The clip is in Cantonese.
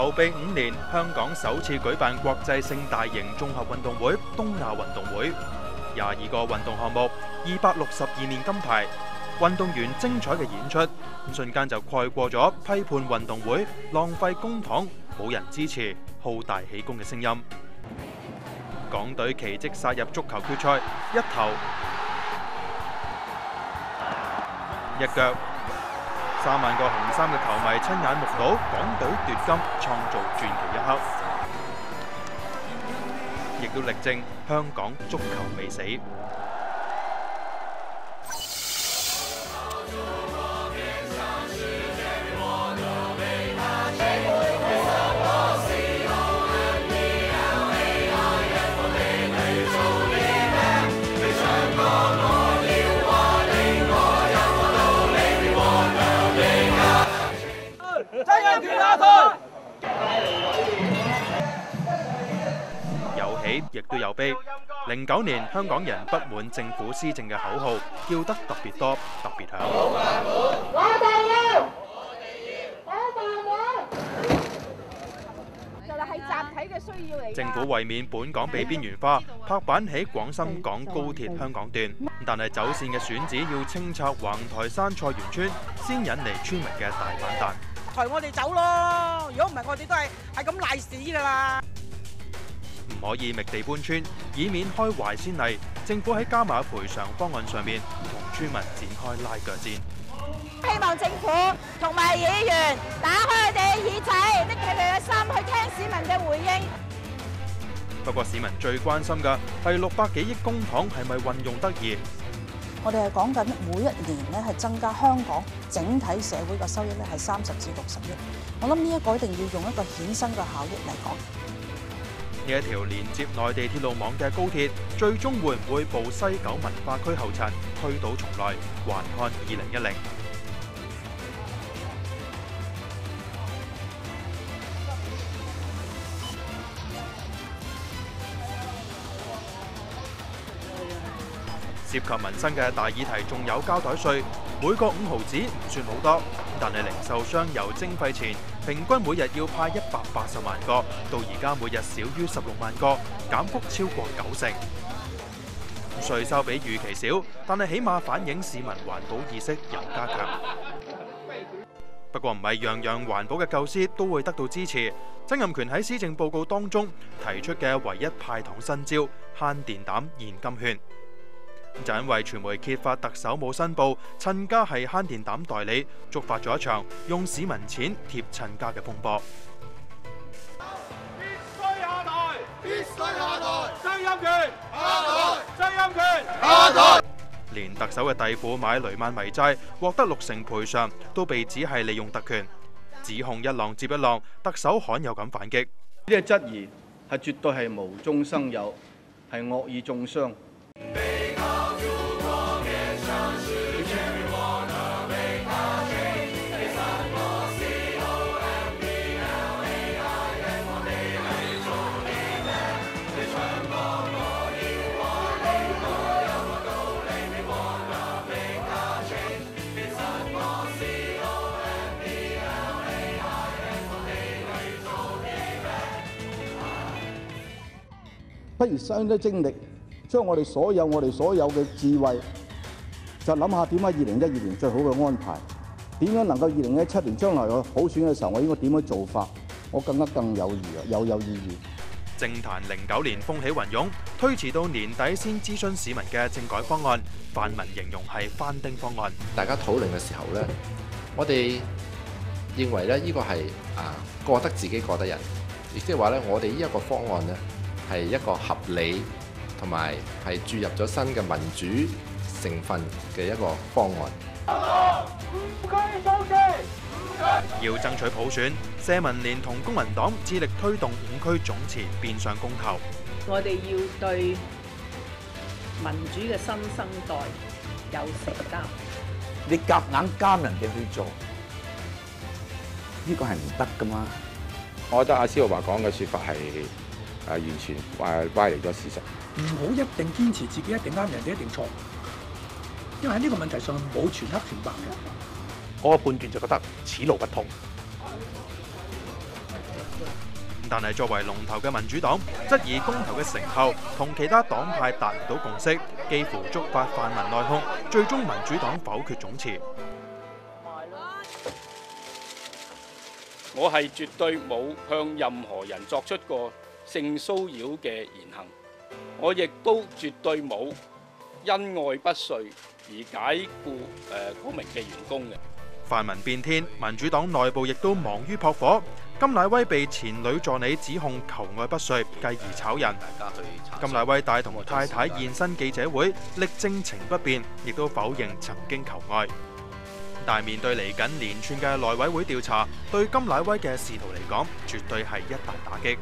籌備5年，香港首次舉辦國際性大型綜合運動會——東亞運動會，22個運動項目，262面金牌，運動員精彩嘅演出，瞬間就蓋過咗批判運動會浪費公帑、冇人支持、好大喜功嘅聲音。港隊奇蹟殺入足球決賽，一頭一腳，3萬個紅衫嘅球迷親眼目睹港隊奪金，創造傳奇一刻，亦都力證香港足球未死。有喜亦都有悲。09年香港人不滿政府施政嘅口號叫得特別多、特別響。政府為免本港被邊緣化，拍板起廣深港高鐵香港段，但係走線嘅選址要清拆橫台山菜園村，先引嚟村民嘅大反彈。抬我哋走咯！如果唔係，我哋都係咁賴屎噶啦！唔可以覓地搬村，以免開壞先例。政府喺加碼賠償方案上面同村民展開拉腳戰。希望政府同埋議員打開佢哋嘅耳仔，拎起佢嘅心去聽市民嘅回應。不過市民最關心嘅係600幾億公帑係咪運用得宜？我哋係講緊每一年咧係增加香港整體社會嘅收益咧係30至60億。我諗呢一個一定要用一個衍生嘅效益嚟講。呢一條連接內地鐵路網嘅高鐵，最終會唔會步西九文化區後塵，推倒重來？還看2010。涉及民生嘅大議題仲有膠袋稅，每個5毫子唔算好多，但係零售商由徵費前平均每日要派180萬個，到而家每日少於16萬個，減幅超過90%。稅收比預期少，但係起碼反映市民環保意識有加強。不過唔係樣樣環保嘅構思都會得到支持。曾蔭權喺施政報告當中提出嘅唯一派糖新招慳電膽現金券。就因為傳媒揭發特首冇申報，親家係慳電膽代理，觸發咗一場用市民錢貼親家嘅風波。必須下台！必須下台！曾蔭權下台！曾蔭權下台！連特首嘅弟婦買雷曼迷債，獲得60%賠償，都被指係利用特權，指控一浪接一浪，特首罕有咁反擊。呢個質疑係絕對係無中生有，係惡意中傷。不如嘥啲精力，將我哋所有嘅智慧，就諗下點解2012年最好嘅安排，點樣能夠2017年將來嘅普選嘅時候，我應該點樣做法，我更有意義。政壇09年風起雲湧，推遲到年底先諮詢市民嘅政改方案，泛民形容係翻丁方案。大家討論嘅時候呢，我哋認為呢，呢個係過得自己過得人，亦即係話呢，我哋呢一個方案呢，係一個合理同埋係注入咗新嘅民主成分嘅一個方案。要爭取普選，社民連同公民黨致力推動5區總辭變相公投。我哋要對民主嘅新生代有承擔。你夾硬監人哋去做，呢個係唔得噶嘛？我覺得阿蕭華講嘅説法係完全歪離咗事實。唔好一定堅持自己一定啱，人哋一定錯，因為喺呢個問題上冇全黑全白嘅。我嘅判斷就覺得此路不通。但係作為龍頭嘅民主黨，質疑公投嘅成效同其他黨派達唔到共識，幾乎觸發泛民內訌，最終民主黨否決總辭。我係絕對冇向任何人作出過性騷擾嘅言行，我亦都絕對冇因愛不遂而解僱嗰名嘅員工嘅。泛民變天，民主黨內部亦都忙於撲火。甘乃威被前女助理指控求愛不遂，繼而炒人。甘乃威帶同太太現身記者會，力證情不變，亦都否認曾經求愛。但面對嚟緊連串嘅內委會調查，對甘乃威嘅仕途嚟講，絕對係一大打擊。